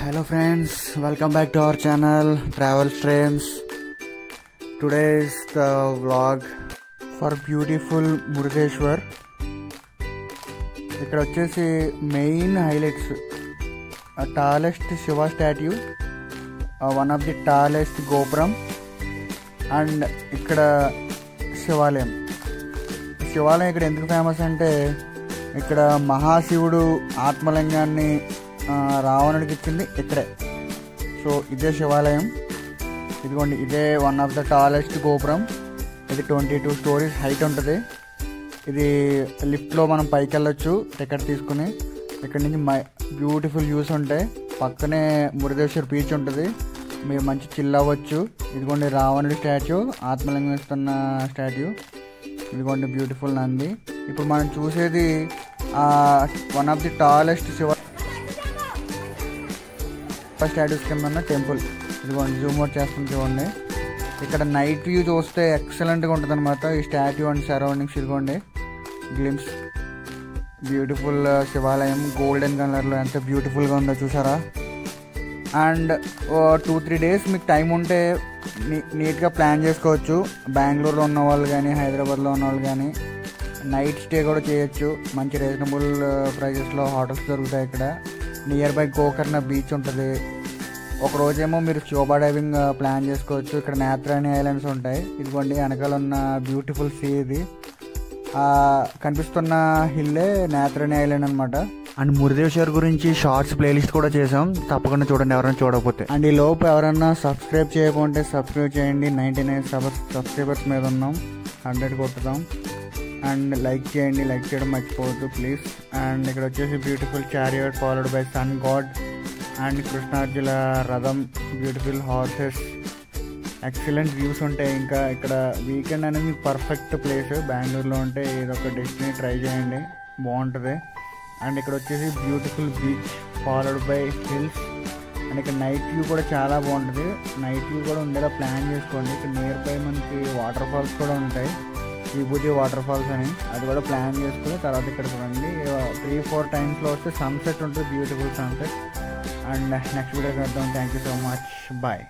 Hello friends, welcome back to our channel Travel Streams. Today is the vlog for beautiful Murdeshwar. ఇక్కడ వచ్చేసి main highlights tallest Shiva statue, one of the tallest గోపురం and ఇక్కడ శివాలయం. శివాలయం ఇక్కడ ఎందుకు famous అంటే ఇక్కడ మహాశివుడు ఆత్మలింగాన్ని రావణుడికి ఇచ్చింది ఇక్కడే. సో ఇదే శివాలయం. ఇదిగోండి, ఇదే వన్ ఆఫ్ ద టాలెస్ట్ గోపురం. ఇది 22 stories హైట్ ఉంటుంది. ఇది లిఫ్ట్లో మనం పైకి వెళ్ళొచ్చు టికెట్ తీసుకుని. ఇక్కడ నుంచి బ్యూటిఫుల్ వ్యూస్ ఉంటాయి. పక్కనే మురుదేశ్వర్ బీచ్ ఉంటుంది, మీరు మంచి చిల్ అవ్వచ్చు. ఇదిగోండి రావణుడి స్టాచ్యూ, ఆత్మలింగం ఇస్తున్న స్టాట్యూ. ఇదిగోండి బ్యూటిఫుల్ నంది. ఇప్పుడు మనం చూసేది one of the tallest Shiva statues కింద ఉన్న టెంపుల్. ఇదిగోండి జూమ్ అవుట్ చేస్తుంది చూడండి. ఇక్కడ నైట్ వ్యూ చూస్తే ఎక్సలెంట్గా ఉంటుంది అనమాట. ఈ స్టాట్యూ అండ్ సరౌండింగ్స్ ఇదిగోండి గ్లిమ్స్. బ్యూటిఫుల్ శివాలయం గోల్డెన్ కలర్లో ఎంత బ్యూటిఫుల్గా ఉందో చూసారా. అండ్ 2-3 days మీకు టైం ఉంటే నీట్గా ప్లాన్ చేసుకోవచ్చు. బెంగళూరులో ఉన్న వాళ్ళు కానీ హైదరాబాద్లో ఉన్న వాళ్ళు కానీ నైట్ స్టే కూడా చేయొచ్చు. మంచి రీజనబుల్ ప్రైజెస్లో హోటల్స్ దొరుకుతాయి. ఇక్కడ నియర్ బై గోకర్ణ బీచ్ ఉంటుంది. ఒకరోజేమో మీరు స్కూబా డైవింగ్ ప్లాన్ చేసుకోవచ్చు. ఇక్కడ నేత్రాణి ఐలాండ్స్ ఉంటాయి. ఇదిగోండి వెనకాల ఉన్న బ్యూటిఫుల్ సీ. ఇది కనిపిస్తున్న హిల్లే నేత్రాణి ఐలాండ్ అనమాట. అండ్ మురుదేశ్వర్ గురించి షార్ట్స్ ప్లేలిస్ట్ కూడా చేసాం, తప్పకుండా చూడండి ఎవరైనా చూడకపోతే. అండ్ ఈ లోపు ఎవరైనా సబ్స్క్రైబ్ చేయకపోతే సబ్స్క్రైబ్ చేయండి. 99 సబ్స్క్రైబర్స్ మీద ఉన్నాం, 100 కొట్టుదాం. అండ్ లైక్ చేయండి, లైక్ చేయడం మర్చిపోవద్దు ప్లీజ్. అండ్ ఇక్కడ వచ్చేసి beautiful chariot followed by sun god and Krishnarjuna రథం, బ్యూటిఫుల్ హార్సెస్, ఎక్సలెంట్ వ్యూస్ ఉంటాయి. ఇంకా ఇక్కడ వీకెండ్ అనేది మీకు పర్ఫెక్ట్ ప్లేస్. బెంగళూరులో ఉంటే ఇదొక డెస్టినీ ట్రై చేయండి, బాగుంటుంది. అండ్ ఇక్కడ వచ్చేసి beautiful beach followed by hills. And ఇక్కడ నైట్ వ్యూ కూడా చాలా బాగుంటుంది. నైట్ వ్యూ కూడా ఉండేలా ప్లాన్ చేసుకోండి. ఇక్కడ నియర్ బై మనకి వాటర్ ఫాల్స్ కూడా ఉంటాయి, విభూతి వాటర్ ఫాల్స్ అని. అది కూడా ప్లాన్ చేసుకుని తర్వాత ఇక్కడికి రండి. 3-4 టైమ్స్లో వస్తే సన్సెట్ ఉంటుంది, beautiful sunset. And next video చేద్దాం. Thank you so much, bye.